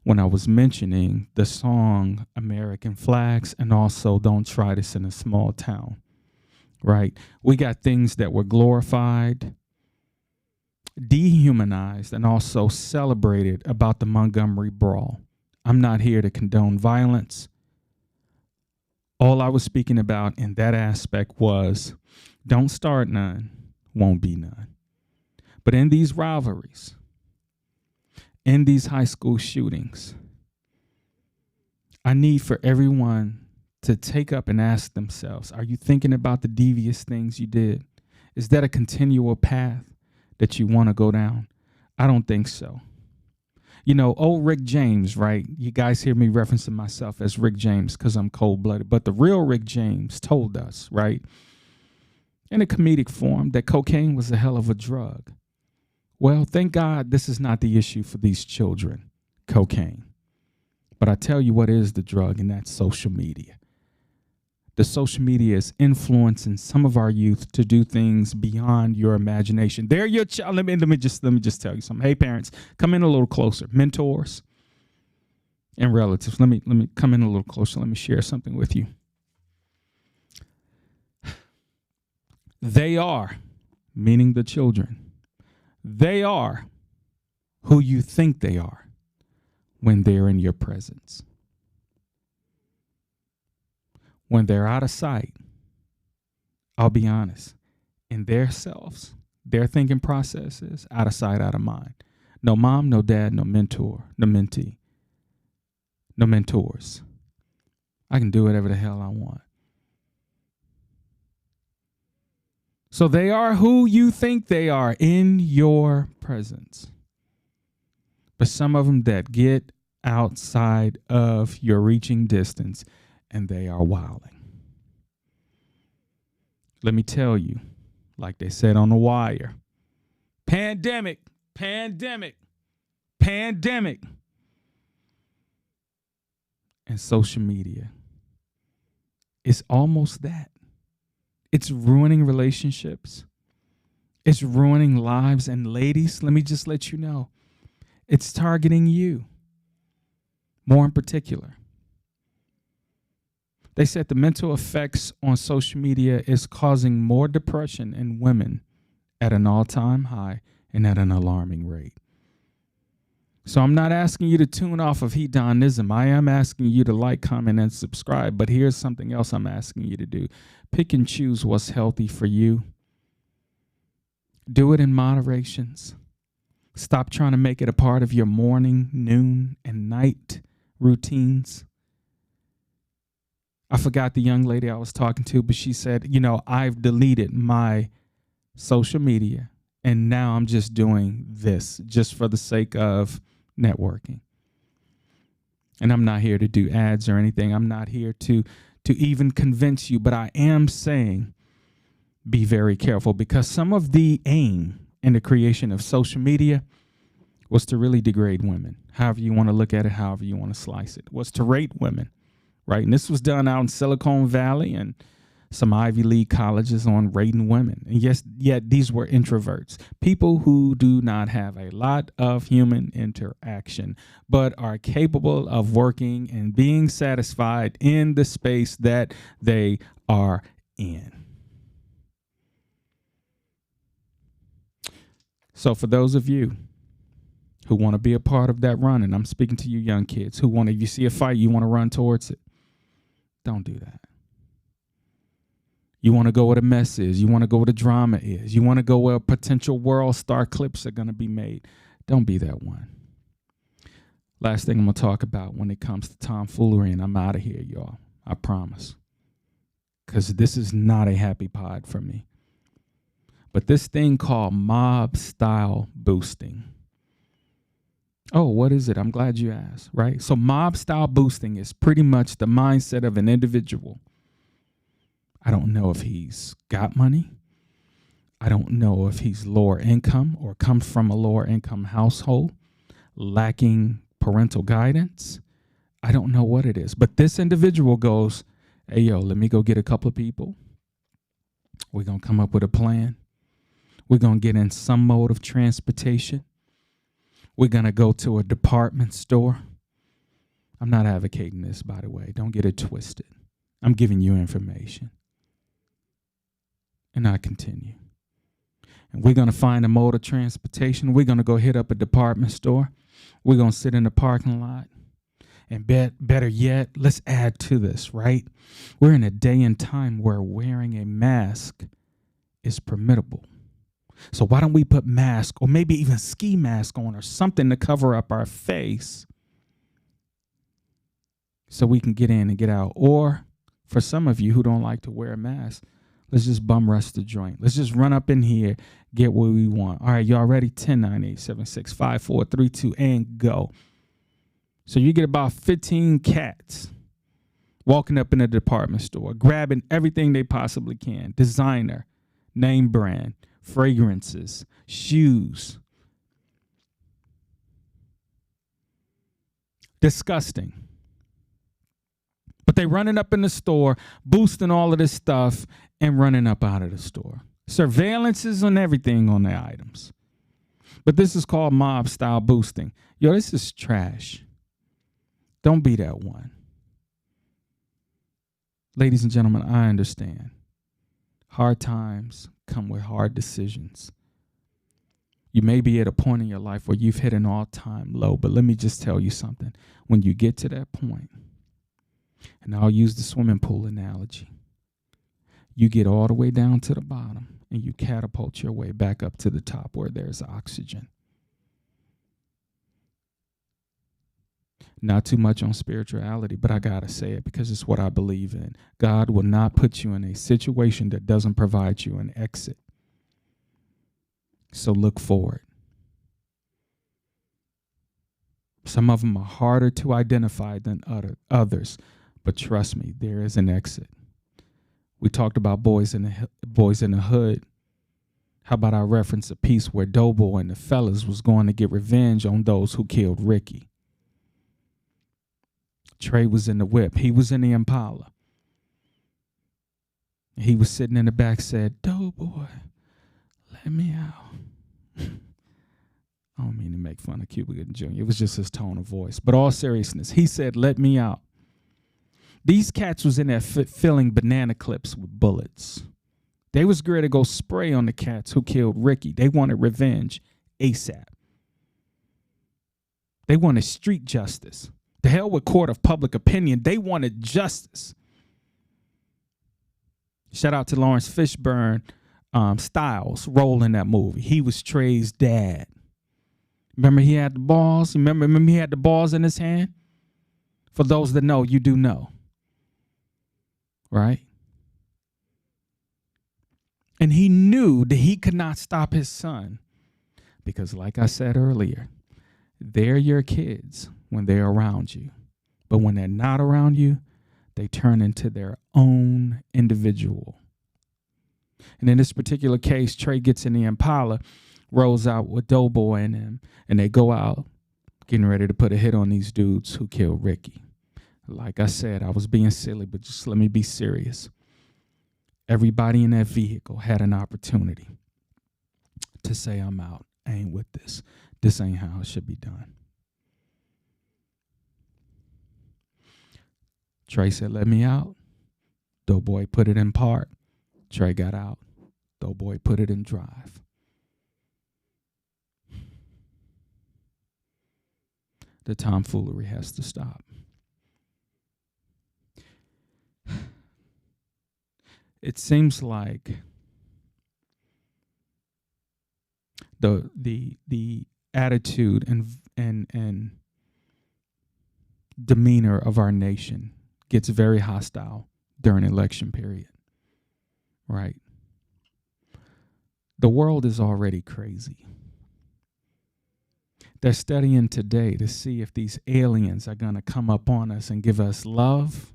when I was mentioning the song American Flags and also Don't Try This in a Small Town, right? We got things that were glorified, dehumanized, and also celebrated about the Montgomery Brawl. I'm not here to condone violence. All I was speaking about in that aspect was don't start none, won't be none. But in these rivalries, in these high school shootings, I need for everyone to take up and ask themselves, are you thinking about the devious things you did? Is that a continual path that you want to go down? I don't think so. You know, old Rick James, right? You guys hear me referencing myself as Rick James because I'm cold-blooded. But the real Rick James told us, right, in a comedic form, that cocaine was a hell of a drug. Well, thank God this is not the issue for these children, cocaine. But I tell you what is the drug, and that's social media. The social media is influencing some of our youth to do things beyond your imagination. They're your child. Let me just tell you something. Hey, parents, come in a little closer. Mentors and relatives. Let me come in a little closer. Let me share something with you. They are, meaning the children, they are who you think they are when they're in your presence. When they're out of sight, I'll be honest, in their selves, their thinking processes, out of sight, out of mind. No mom, no dad, no mentor, no mentee, no mentors. I can do whatever the hell I want. So they are who you think they are in your presence. But some of them that get outside of your reaching distance, and they are wilding. Let me tell you, like they said on The Wire, pandemic. pandemic and social media. It's almost that. It's ruining relationships. It's ruining lives. And ladies, let me just let you know, it's targeting you more in particular. They said the mental effects on social media is causing more depression in women at an all-time high and at an alarming rate. So I'm not asking you to tune off of heDONism. I am asking you to like, comment, and subscribe. But here's something else I'm asking you to do. Pick and choose what's healthy for you. Do it in moderations. Stop trying to make it a part of your morning, noon, and night routines. I forgot the young lady I was talking to, but she said, you know, I've deleted my social media, and now I'm just doing this just for the sake of networking. And I'm not here to do ads or anything. I'm not here to even convince you, but I am saying be very careful, because some of the aim in the creation of social media was to really degrade women. However you want to look at it, however you want to slice it, was to rate women, right? And this was done out in Silicon Valley and some Ivy League colleges on rating women. And yes, yet these were introverts, people who do not have a lot of human interaction, but are capable of working and being satisfied in the space that they are in. So for those of you who want to be a part of that run, and I'm speaking to you young kids who want to, if you see a fight, you want to run towards it, don't do that. You want to go where the mess is. You want to go where the drama is. You want to go where potential world star clips are going to be made. Don't be that one. Last thing I'm going to talk about when it comes to tomfoolery, and I'm out of here, y'all. I promise. Because this is not a happy pod for me. But this thing called mob style boosting. Oh, what is it? I'm glad you asked, right? So mob style boosting is pretty much the mindset of an individual. I don't know if he's got money. I don't know if he's lower income or comes from a lower income household, lacking parental guidance. I don't know what it is. But this individual goes, hey, yo, let me go get a couple of people. We're going to come up with a plan. We're going to get in some mode of transportation. We're going to go to a department store. I'm not advocating this, by the way. Don't get it twisted. I'm giving you information. And I continue. And we're going to find a mode of transportation. We're going to go hit up a department store. We're going to sit in the parking lot. And better yet, let's add to this, right? We're in a day and time where wearing a mask is permissible. So why don't we put mask or maybe even ski mask on or something to cover up our face so we can get in and get out? Or for some of you who don't like to wear a mask, let's just bum rush the joint. Let's just run up in here, get what we want. All right, y'all ready? 10, 9, 8, 7, 6, 5, 4, 3, 2, and go. So you get about 15 cats walking up in a department store, grabbing everything they possibly can. Designer, name brand, fragrances, shoes. Disgusting. But they running up in the store, boosting all of this stuff and running up out of the store. Surveillance is on everything on their items. But this is called mob style boosting. Yo, this is trash. Don't be that one. Ladies and gentlemen, I understand. Hard times come with hard decisions. You may be at a point in your life where you've hit an all-time low, but let me just tell you something. When you get to that point, and I'll use the swimming pool analogy, you get all the way down to the bottom and you catapult your way back up to the top where there's oxygen. Not too much on spirituality, but I gotta say it because it's what I believe in. God will not put you in a situation that doesn't provide you an exit. So look forward. Some of them are harder to identify than others, but trust me, there is an exit. We talked about boys in the hood, How about I reference a piece where Doughboy and the fellas was going to get revenge on those who killed Ricky? Trey was in the whip. He was in the Impala. He was sitting in the back, said, "Doughboy, let me out." I don't mean to make fun of Cuba Gooding Jr. It was just his tone of voice. But all seriousness, he said, "Let me out." These cats was in there filling banana clips with bullets. They was ready to go spray on the cats who killed Ricky. They wanted revenge ASAP. They wanted street justice. The hell with court of public opinion. They wanted justice. Shout out to Lawrence Fishburne, Styles, role in that movie. He was Trey's dad. Remember he had the balls? Remember he had the balls in his hand? For those that know, you do know. Right? And he knew that he could not stop his son because, like I said earlier, they're your kids when they're around you. But when they're not around you, they turn into their own individual. And in this particular case, Trey gets in the Impala, rolls out with Doughboy in him, and they go out getting ready to put a hit on these dudes who killed Ricky. Like I said, I was being silly, but just let me be serious. Everybody in that vehicle had an opportunity to say, "I'm out. I ain't with this. This ain't how it should be done." Trey said, "Let me out." Doughboy put it in park. Trey got out. Doughboy put it in drive. The tomfoolery has to stop. It seems like the attitude and demeanor of our nation gets very hostile during election period, right? The world is already crazy. They're studying today to see if these aliens are going to come up on us and give us love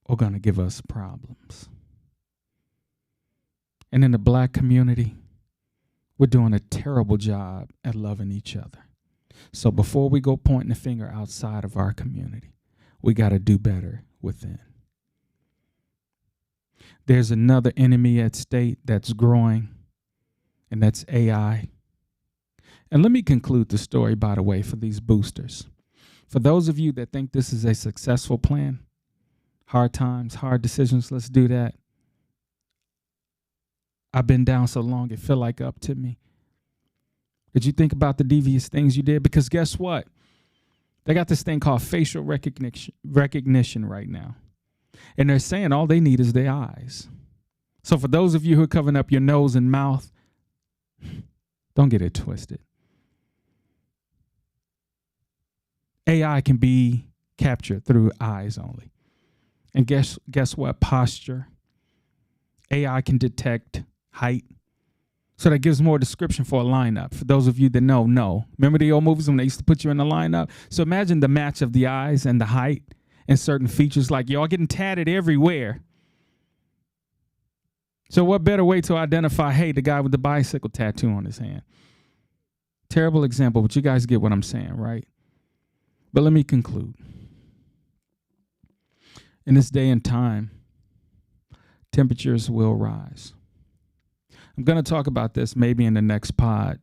or going to give us problems. And in the black community, we're doing a terrible job at loving each other. So before we go pointing the finger outside of our community, we got to do better within. There's another enemy at stake that's growing, and that's AI. And let me conclude the story, by the way, for these boosters. For those of you that think this is a successful plan, hard times, hard decisions, let's do that. I've been down so long, it feel like up to me. Did you think about the devious things you did? Because guess what? They got this thing called facial recognition right now. And they're saying all they need is their eyes. So for those of you who are covering up your nose and mouth, don't get it twisted. AI can be captured through eyes only. And guess what? Posture. AI can detect height. So that gives more description for a lineup. For those of you that know. Remember the old movies when they used to put you in the lineup? So imagine the match of the eyes and the height and certain features like y'all getting tatted everywhere. So what better way to identify, hey, the guy with the bicycle tattoo on his hand? Terrible example, but you guys get what I'm saying, right? But let me conclude. In this day and time, temperatures will rise. I'm going to talk about this maybe in the next pod.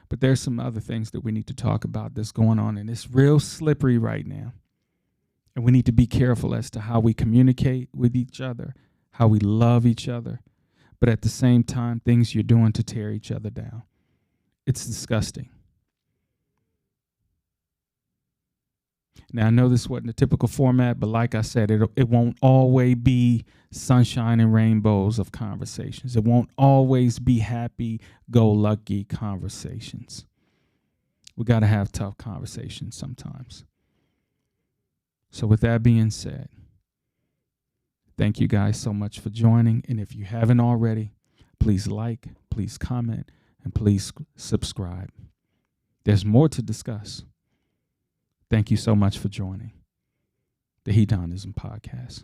But there's some other things that we need to talk about that's going on, and it's real slippery right now. And we need to be careful as to how we communicate with each other, how we love each other, but at the same time, things you're doing to tear each other down. It's disgusting. Now, I know this wasn't a typical format, but like I said, it won't always be sunshine and rainbows of conversations. It won't always be happy-go-lucky conversations. We got to have tough conversations sometimes. So with that being said, thank you guys so much for joining. And if you haven't already, please like, please comment, and please subscribe. There's more to discuss. Thank you so much for joining the heDONizm podcast.